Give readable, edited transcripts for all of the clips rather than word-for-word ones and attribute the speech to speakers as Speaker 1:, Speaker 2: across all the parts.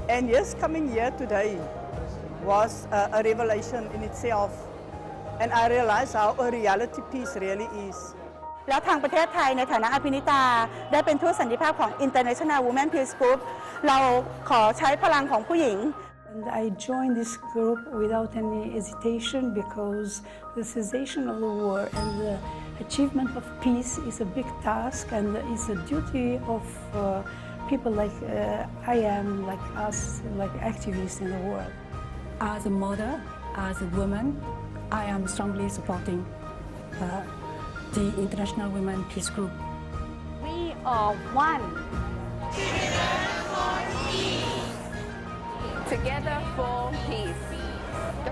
Speaker 1: And yes, coming here today was a revelation in itself. And I realized how a reality peace really is.
Speaker 2: แล้วทางประเทศไทยในฐานะอภินิตาได้เป็นทูตสันติภาพของ International Women Peace Group เราขอใช้พลังของผู้หญิง
Speaker 3: And I joined this group without any hesitation because the cessation of the war and the achievement of peace is a big task and it's a duty of people like I am, like us, like activists in the world.
Speaker 4: As a mother, as a woman, I am strongly supporting the International Women Peace Group.
Speaker 2: We are one.
Speaker 5: Together for peace.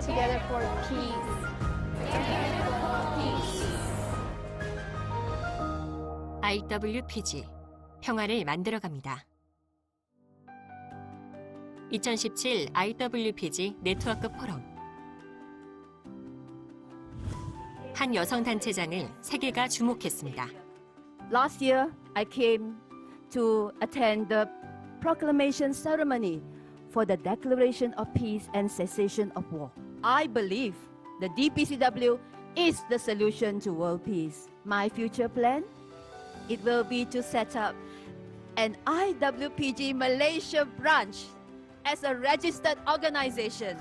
Speaker 5: Together for peace. Together for peace.
Speaker 6: IWPG 평화를 만들어갑니다. 2017 IWPG 네트워크 포럼. 한 여성 단체장을 세계가 주목했습니다.
Speaker 7: Last year, I came to attend the proclamation ceremony for the Declaration of Peace and Cessation of War. I believe the DPCW is the solution to world peace. My future plan? It will be to set up an IWPG Malaysia branch as a registered organization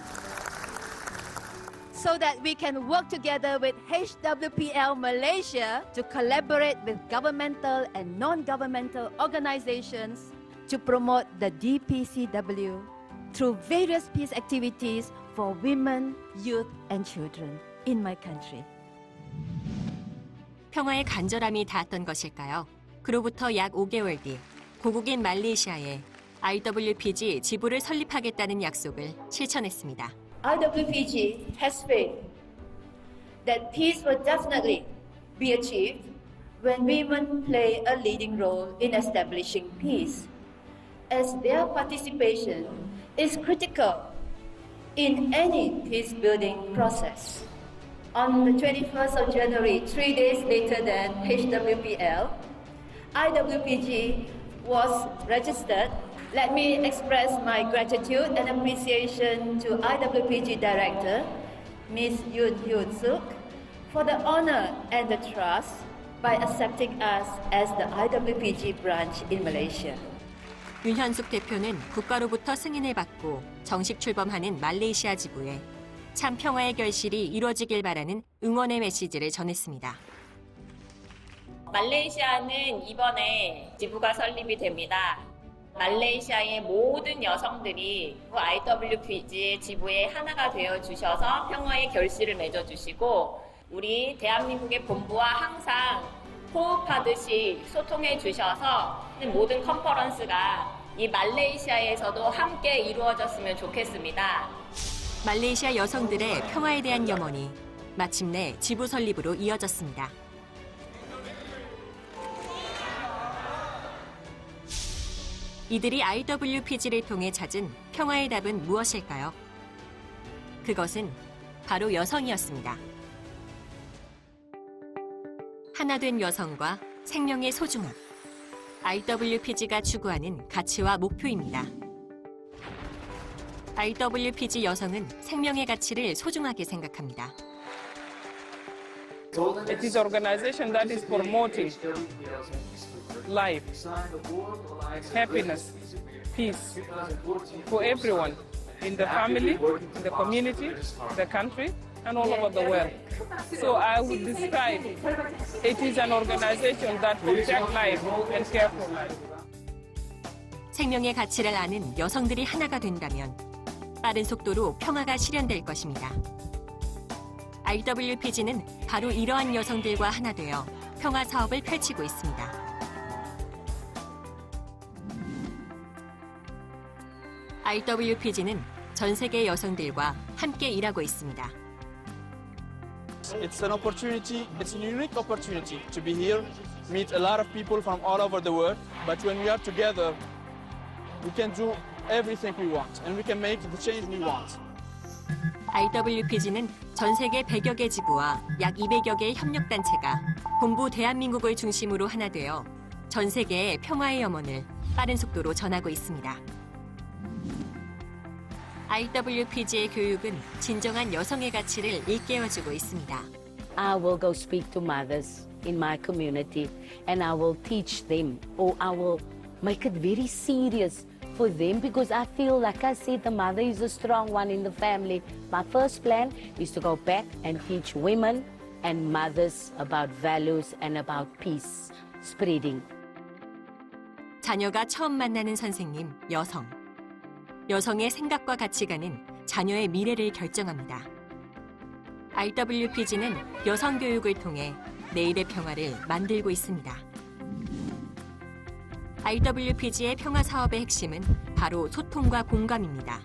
Speaker 7: so that we can work together with HWPL Malaysia to collaborate with governmental and non-governmental organizations to promote the DPCW through various peace activities for women, youth, and children in my country.
Speaker 6: 평화의 간절함이 닿았던 것일까요? 그로부터 약 5개월 뒤 고국인 말레이시아에 IWPG 지부를 설립하겠다는 약속을 실천했습니다.
Speaker 7: IWPG has faith that peace will definitely be achieved when women play a leading role in establishing peace, as their participation is critical in any peace-building process. On the 21st of January, 3 days later than HWPL, IWPG was registered. Let me express my gratitude and appreciation to IWPG Director, Ms. Yoon Hyun-suk, for the honor and the trust by accepting us as the IWPG branch in Malaysia.
Speaker 6: 윤현숙 대표는 국가로부터 승인을 받고 정식 출범하는 말레이시아 지부에 참 평화의 결실이 이루어지길 바라는 응원의 메시지를 전했습니다.
Speaker 8: 말레이시아는 이번에 지부가 설립이 됩니다. 말레이시아의 모든 여성들이 IWPG 지부의 하나가 되어 주셔서 평화의 결실을 맺어 주시고 우리 대한민국의 본부와 항상 호흡하듯이 소통해 주셔서 모든 컨퍼런스가 이 말레이시아에서도 함께 이루어졌으면 좋겠습니다.
Speaker 6: 말레이시아 여성들의 평화에 대한 염원이 마침내 지부 설립으로 이어졌습니다. 이들이 IWPG를 통해 찾은 평화의 답은 무엇일까요? 그것은 바로 여성이었습니다. 하나된 여성과 생명의 소중함. IWPG가 추구하는 가치와 목표입니다. IWPG 여성은 생명의 가치를 소중하게 생각합니다.
Speaker 1: It is an organization that is promoting life, happiness, peace for everyone in the family, the community, the country, and all over the world. So I would describe it is an organization that protects life and care for life.
Speaker 6: 생명의 가치를 아는 여성들이 하나가 된다면 빠른 속도로 평화가 실현될 것입니다. IWPG는 바로 이러한 여성들과 하나 되어 평화 사업을 펼치고 있습니다. IWPG는 전 세계 여성들과 함께 일하고 있습니다.
Speaker 9: It's an opportunity, it's a unique opportunity to be here, meet a lot of people from all over the world, but when we are together, we can do everything we want and we can make the change we want.
Speaker 6: IWPG는 전 세계 100여 개 지부와 약 200여 개의 협력단체가 본부 대한민국을 중심으로 하나 되어 전 세계의 평화의 염원을 빠른 속도로 전하고 있습니다. IWPG의 교육은 진정한 여성의 가치를 일깨워주고 있습니다.
Speaker 10: I will go speak to mothers in my community and I will teach them, or I will make it very serious for them, because I feel, like I said, the mother is a strong one in the family. My first plan is to go back and teach women and mothers about values and about peace spreading.
Speaker 6: 자녀가 처음 만나는 선생님, 여성. 여성의 생각과 가치관은 자녀의 미래를 결정합니다. IWPG는 여성 교육을 통해 내일의 평화를 만들고 있습니다. IWPG의 평화 사업의 핵심은 바로 소통과 공감입니다.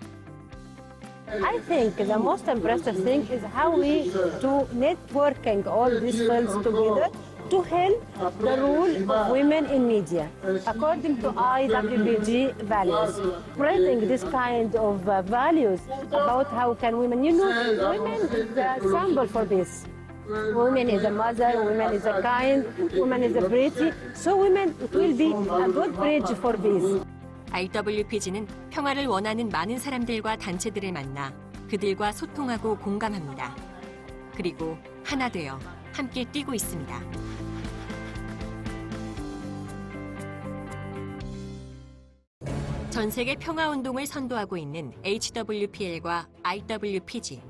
Speaker 11: I think the most impressive thing is how we do networking all these fields together to help the role of women in media, according to IWPG values. Spreading this kind of values about how can women, women is the symbol for this. Women is a mother, women is a kind, women is a pretty. So women, it will be a good bridge for this.
Speaker 6: IWPG는 평화를 원하는 많은 사람들과 단체들을 만나 그들과 소통하고 공감합니다. 그리고 하나 되어 함께 뛰고 있습니다. 전 세계 평화운동을 선도하고 있는 HWPL과 IWPG.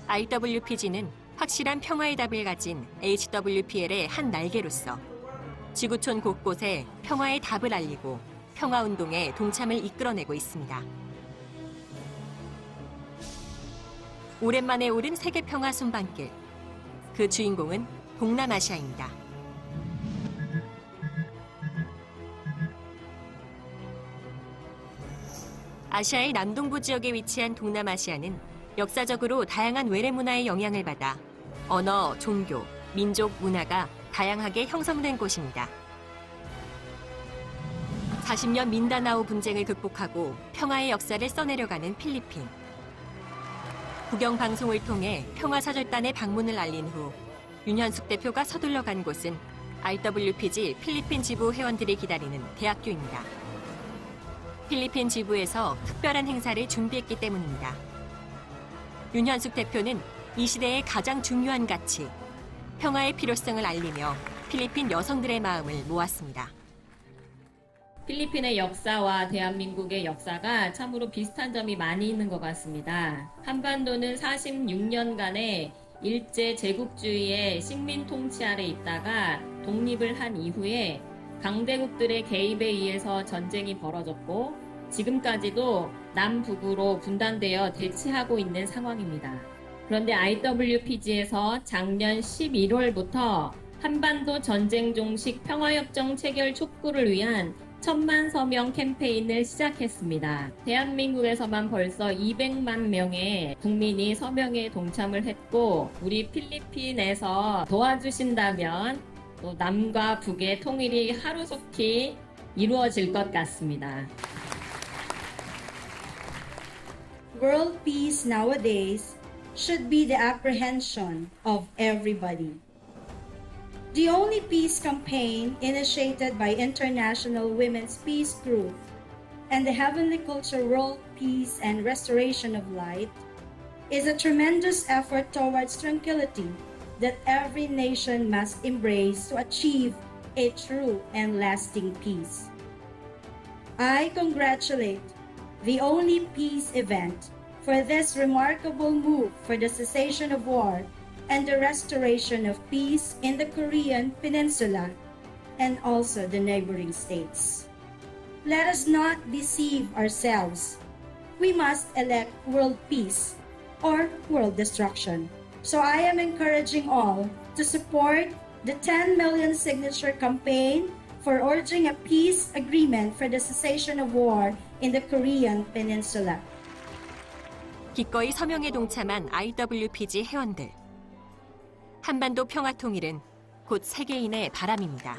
Speaker 6: IWPG는 확실한 평화의 답을 가진 HWPL의 한 날개로서 지구촌 곳곳에 평화의 답을 알리고 평화운동의 동참을 이끌어내고 있습니다. 오랜만에 오른 세계 평화 순방길. 그 주인공은 동남아시아입니다. 아시아의 남동부 지역에 위치한 동남아시아는 역사적으로 다양한 외래 문화의 영향을 받아 언어, 종교, 민족, 문화가 다양하게 형성된 곳입니다. 40년 민다나오 분쟁을 극복하고 평화의 역사를 써내려가는 필리핀. 국영방송을 통해 평화사절단의 방문을 알린 후 윤현숙 대표가 서둘러 간 곳은 IWPG 필리핀 지부 회원들이 기다리는 대학교입니다. 필리핀 지부에서 특별한 행사를 준비했기 때문입니다. 윤현숙 대표는 이 시대의 가장 중요한 가치, 평화의 필요성을 알리며 필리핀 여성들의 마음을 모았습니다.
Speaker 8: 필리핀의 역사와 대한민국의 역사가 참으로 비슷한 점이 많이 있는 것 같습니다. 한반도는 46년간의 일제 제국주의의 식민 통치 아래 있다가 독립을 한 이후에 강대국들의 개입에 의해서 전쟁이 벌어졌고 지금까지도 남북으로 분단되어 대치하고 있는 상황입니다. 그런데 IWPG에서 작년 11월부터 한반도 전쟁 종식 평화협정 체결 촉구를 위한 1000만 서명 캠페인을 시작했습니다. 대한민국에서만 벌써 200만 명의 국민이 서명에 동참을 했고 우리 필리핀에서 도와주신다면 또 남과 북의 통일이 하루속히 이루어질 것 같습니다.
Speaker 12: World peace nowadays should be the apprehension of everybody. The only peace campaign initiated by International Women's Peace Group and the Heavenly Culture World Peace and Restoration of Light is a tremendous effort towards tranquility that every nation must embrace to achieve a true and lasting peace. I congratulate the only peace event for this remarkable move for the cessation of war and the restoration of peace in the Korean Peninsula and also the neighboring states. Let us not deceive ourselves. We must elect world peace or world destruction. So I am encouraging all to support the 10 million signature campaign for urging a peace agreement for the cessation of war in the Korean Peninsula.
Speaker 6: 기꺼이 서명에 동참한 IWPG 회원들. 한반도 평화 통일은 곧 세계인의 바람입니다.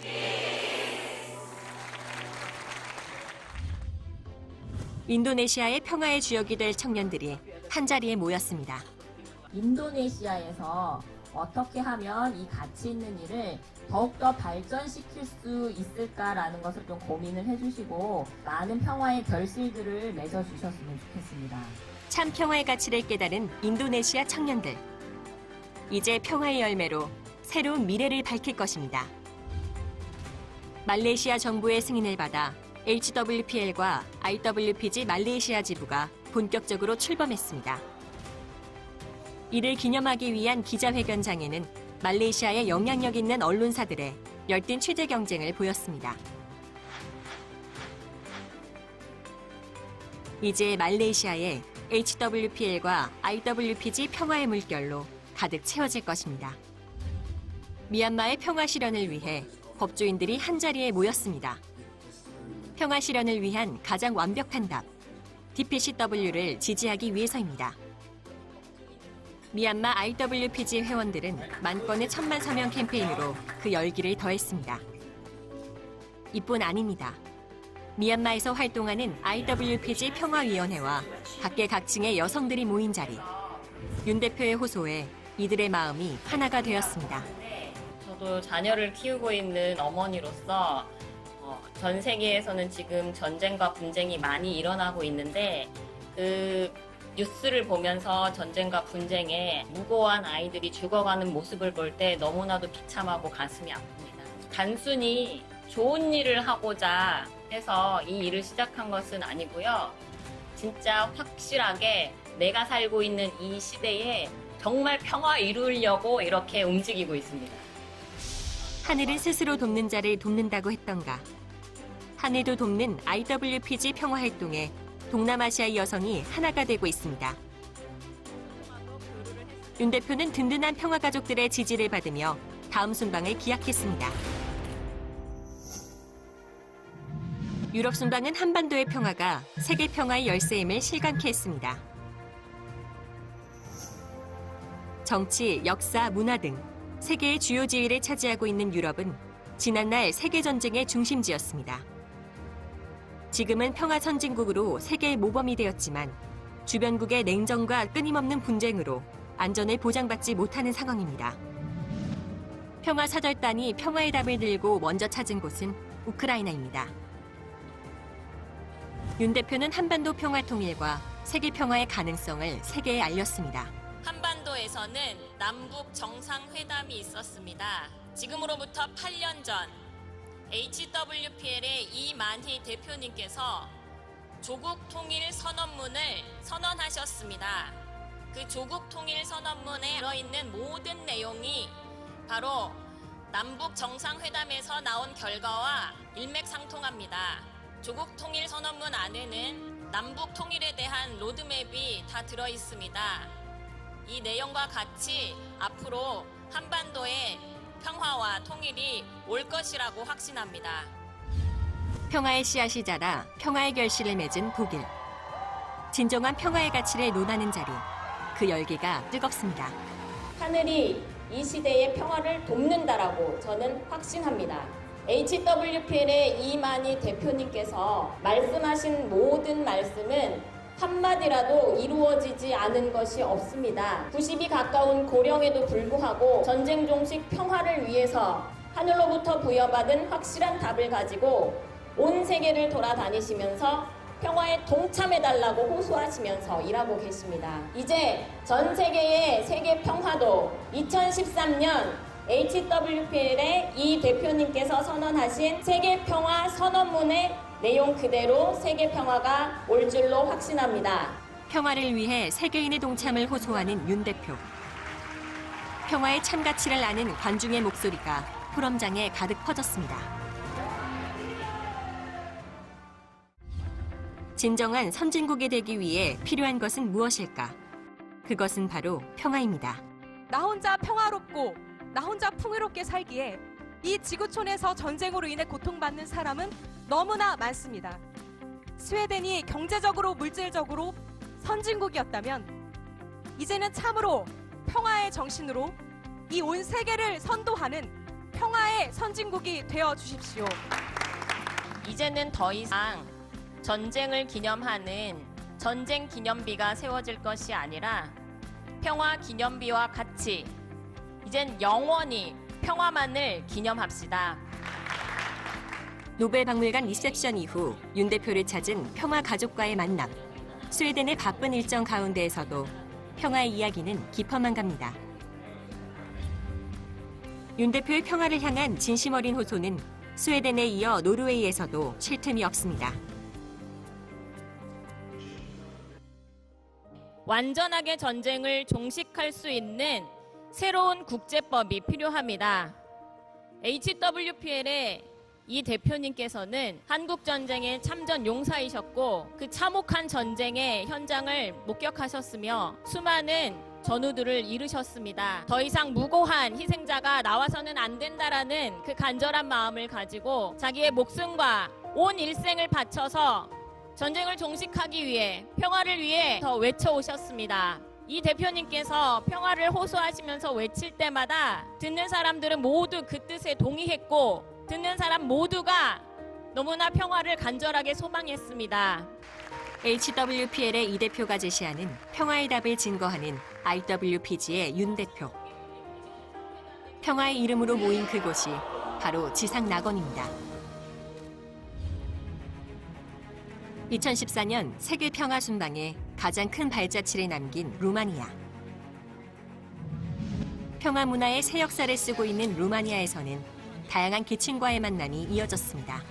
Speaker 6: 인도네시아의 평화의 주역이 될 청년들이 한자리에 모였습니다.
Speaker 13: 인도네시아에서
Speaker 8: 어떻게 하면 이 가치 있는 일을 더욱더 발전시킬 수 있을까라는 것을 좀 고민을 해주시고 많은 평화의 결실들을 맺어주셨으면 좋겠습니다.
Speaker 6: 참 평화의 가치를 깨달은 인도네시아 청년들. 이제 평화의 열매로 새로운 미래를 밝힐 것입니다. 말레이시아 정부의 승인을 받아 HWPL과 IWPG 말레이시아 지부가 본격적으로 출범했습니다. 이를 기념하기 위한 기자회견장에는 말레이시아의 영향력 있는 언론사들의 열띤 취재 경쟁을 보였습니다. 이제 말레이시아에 HWPL과 IWPG 평화의 물결로 가득 채워질 것입니다. 미얀마의 평화 실현을 위해 법조인들이 한자리에 모였습니다. 평화 실현을 위한 가장 완벽한 답, DPCW를 지지하기 위해서입니다. 미얀마 IWPG 회원들은 만 건의 1000만 서명 캠페인으로 그 열기를 더했습니다. 이뿐 아닙니다. 미얀마에서 활동하는 IWPG 평화위원회와 각계각층의 여성들이 모인 자리. 윤 대표의 호소에 이들의 마음이 하나가 되었습니다.
Speaker 8: 저도 자녀를 키우고 있는 어머니로서 전 세계에서는 지금 전쟁과 분쟁이 많이 일어나고 있는데 그 뉴스를 보면서 전쟁과 분쟁에 무고한 아이들이 죽어가는 모습을 볼 때 너무나도 비참하고 가슴이 아픕니다. 단순히 좋은 일을 하고자 해서 이 일을 시작한 것은 아니고요. 진짜 확실하게 내가 살고 있는 이 시대에 정말 평화 이루려고 이렇게 움직이고 있습니다.
Speaker 6: 하늘은 스스로 돕는 자를 돕는다고 했던가. 하늘도 돕는 IWPG 평화활동에 동남아시아의 여성이 하나가 되고 있습니다. 윤 대표는 든든한 평화가족들의 지지를 받으며 다음 순방을 기약했습니다. 유럽 순방은 한반도의 평화가 세계 평화의 열쇠임을 실감케 했습니다. 정치, 역사, 문화 등 세계의 주요 지위를 차지하고 있는 유럽은 지난날 세계전쟁의 중심지였습니다. 지금은 평화 선진국으로 세계의 모범이 되었지만 주변국의 냉전과 끊임없는 분쟁으로 안전을 보장받지 못하는 상황입니다. 평화사절단이 평화의 답을 들고 먼저 찾은 곳은 우크라이나입니다. 윤 대표는 한반도 평화 통일과 세계 평화의 가능성을 세계에 알렸습니다.
Speaker 8: 한반도에서는 남북 정상회담이 있었습니다. 지금으로부터 8년 전 HWPL의 이만희 대표님께서 조국 통일 선언문을 선언하셨습니다. 그 조국 통일 선언문에 들어있는 모든 내용이 바로 남북 정상회담에서 나온 결과와 일맥상통합니다. 조국 통일 선언문 안에는 남북 통일에 대한 로드맵이 다 들어 있습니다. 이 내용과 같이 앞으로 한반도에 평화와 통일이 올 것이라고 확신합니다.
Speaker 6: 평화의 씨앗이 자라 평화의 결실을 맺은 독일. 진정한 평화의 가치를 논하는 자리. 그 열기가 뜨겁습니다.
Speaker 8: 하늘이 이 시대의 평화를 돕는다라고 저는 확신합니다. HWPL의 이만희 대표님께서 말씀하신 모든 말씀은 한마디라도 이루어지지 않은 것이 없습니다. 90이 가까운 고령에도 불구하고 전쟁 종식 평화를 위해서 하늘로부터 부여받은 확실한 답을 가지고 온 세계를 돌아다니시면서 평화에 동참해달라고 호소하시면서 일하고 계십니다. 이제 전 세계의 세계 평화도 2013년 HWPL의 이 대표님께서 선언하신 세계 평화 선언문의 내용 그대로 세계 평화가 올 줄로 확신합니다.
Speaker 6: 평화를 위해 세계인의 동참을 호소하는 윤 대표. 평화의 참 가치를 아는 관중의 목소리가 포럼장에 가득 퍼졌습니다. 진정한 선진국이 되기 위해 필요한 것은 무엇일까? 그것은 바로 평화입니다.
Speaker 13: 나 혼자 평화롭고 나 혼자 풍요롭게 살기에 이 지구촌에서 전쟁으로 인해 고통받는 사람은 너무나 많습니다. 스웨덴이 경제적으로 물질적으로 선진국이었다면 이제는 참으로 평화의 정신으로 이 온 세계를 선도하는 평화의 선진국이 되어 주십시오.
Speaker 8: 이제는 더 이상 전쟁을 기념하는 전쟁 기념비가 세워질 것이 아니라 평화 기념비와 같이 이젠 영원히 평화만을 기념합시다.
Speaker 6: 노벨박물관 리셉션 이후 윤 대표를 찾은 평화 가족과의 만남. 스웨덴의 바쁜 일정 가운데에서도 평화의 이야기는 깊어만 갑니다. 윤 대표의 평화를 향한 진심 어린 호소는 스웨덴에 이어 노르웨이에서도 쉴 틈이 없습니다.
Speaker 8: 완전하게 전쟁을 종식할 수 있는 새로운 국제법이 필요합니다. HWPL의 이 대표님께서는 한국전쟁의 참전 용사이셨고 그 참혹한 전쟁의 현장을 목격하셨으며 수많은 전우들을 이루셨습니다. 더 이상 무고한 희생자가 나와서는 안 된다라는 그 간절한 마음을 가지고 자기의 목숨과 온 일생을 바쳐서 전쟁을 종식하기 위해 평화를 위해 더 외쳐오셨습니다. 이 대표님께서 평화를 호소하시면서 외칠 때마다 듣는 사람들은 모두 그 뜻에 동의했고 듣는 사람 모두가 너무나 평화를 간절하게 소망했습니다.
Speaker 6: HWPL의 이 대표가 제시하는 평화의 답을 증거하는 IWPG의 윤 대표. 평화의 이름으로 모인 그곳이 바로 지상낙원입니다. 2014년 세계 평화 순방에 가장 큰 발자취를 남긴 루마니아. 평화 문화의 새 역사를 쓰고 있는 루마니아에서는 다양한 계층과의 만남이 이어졌습니다.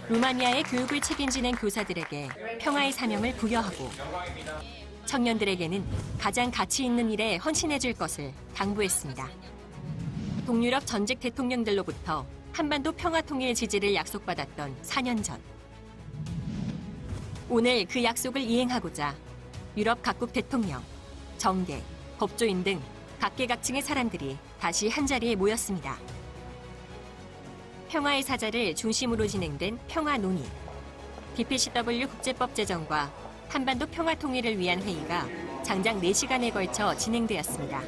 Speaker 6: 루마니아의 교육을 책임지는 교사들에게 평화의 사명을 부여하고 청년들에게는 가장 가치 있는 일에 헌신해줄 것을 당부했습니다. 동유럽 전직 대통령들로부터 한반도 평화 통일 지지를 약속받았던 4년 전. 오늘 그 약속을 이행하고자 유럽 각국 대통령, 정계, 법조인 등 각계각층의 사람들이 다시 한자리에 모였습니다. 평화의 사자를 중심으로 진행된 평화 논의, DPCW 국제법 제정과 한반도 평화 통일을 위한 회의가 장장 4시간에 걸쳐 진행되었습니다.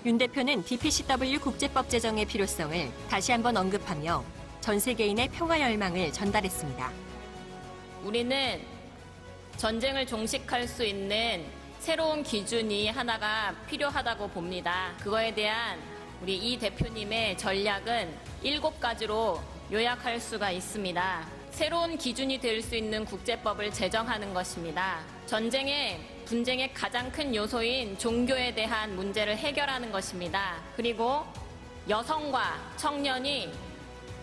Speaker 6: 윤 대표는 DPCW 국제법 제정의 필요성을 다시 한번 언급하며 전 세계인의 평화 열망을 전달했습니다.
Speaker 8: 우리는 전쟁을 종식할 수 있는 새로운 기준이 하나가 필요하다고 봅니다. 그거에 대한 우리 이 대표님의 전략은 7가지로 요약할 수가 있습니다. 새로운 기준이 될 수 있는 국제법을 제정하는 것입니다. 분쟁의 가장 큰 요소인 종교에 대한 문제를 해결하는 것입니다. 그리고 여성과 청년이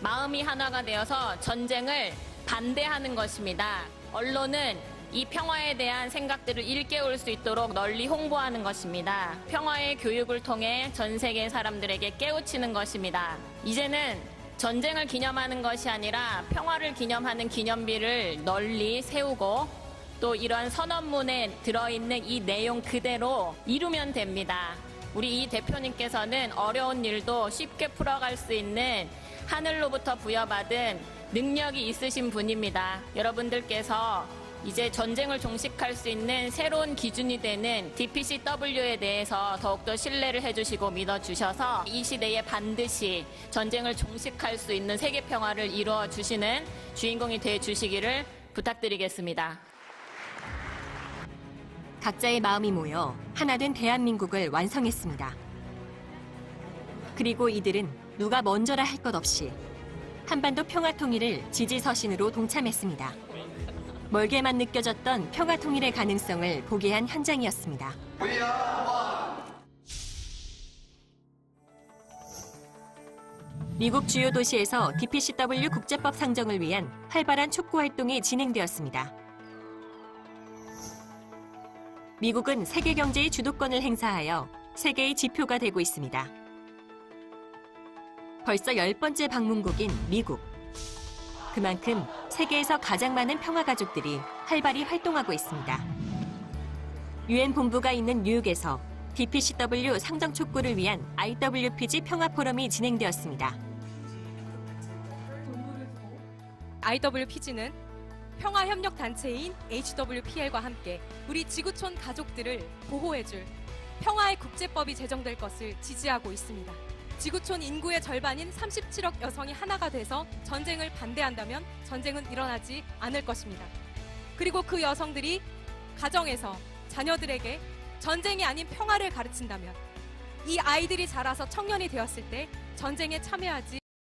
Speaker 8: 마음이 하나가 되어서 전쟁을 반대하는 것입니다. 언론은 이 평화에 대한 생각들을 일깨울 수 있도록 널리 홍보하는 것입니다. 평화의 교육을 통해 전 세계 사람들에게 깨우치는 것입니다. 이제는 전쟁을 기념하는 것이 아니라 평화를 기념하는 기념비를 널리 세우고 또 이러한 선언문에 들어있는 이 내용 그대로 이루면 됩니다. 우리 이 대표님께서는 어려운 일도 쉽게 풀어갈 수 있는 하늘로부터 부여받은 능력이 있으신 분입니다. 여러분들께서 이제 전쟁을 종식할 수 있는 새로운 기준이 되는 DPCW에 대해서 더욱더 신뢰를 해주시고 믿어주셔서 이 시대에 반드시 전쟁을 종식할 수 있는 세계 평화를 이루어주시는 주인공이 되어주시기를 부탁드리겠습니다.
Speaker 6: 각자의 마음이 모여 하나 된 대한민국을 완성했습니다. 그리고 이들은 누가 먼저라 할 것 없이 한반도 평화 통일을 지지서신으로 동참했습니다. 멀게만 느껴졌던 평화 통일의 가능성을 보게 한 현장이었습니다. 미국 주요 도시에서 DPCW 국제법 상정을 위한 활발한 촉구 활동이 진행되었습니다. 미국은 세계 경제의 주도권을 행사하여 세계의 지표가 되고 있습니다. 벌써 10번째 방문국인 미국. 그만큼 세계에서 가장 많은 평화 가족들이 활발히 활동하고 있습니다. UN 본부가 있는 뉴욕에서 DPCW 상정 촉구를 위한 IWPG 평화 포럼이 진행되었습니다.
Speaker 13: IWPG는 평화협력단체인 HWPL과 함께 우리 지구촌 가족들을 보호해줄 평화의 국제법이 제정될 것을 지지하고 있습니다. 지구촌 인구의 절반인 37억 여성이 하나가 돼서 전쟁을 반대한다면 전쟁은 일어나지 않을 것입니다. 그리고 그 여성들이 가정에서 자녀들에게 전쟁이 아닌 평화를 가르친다면 이 아이들이 자라서 청년이 되었을 때 전쟁에 참여하지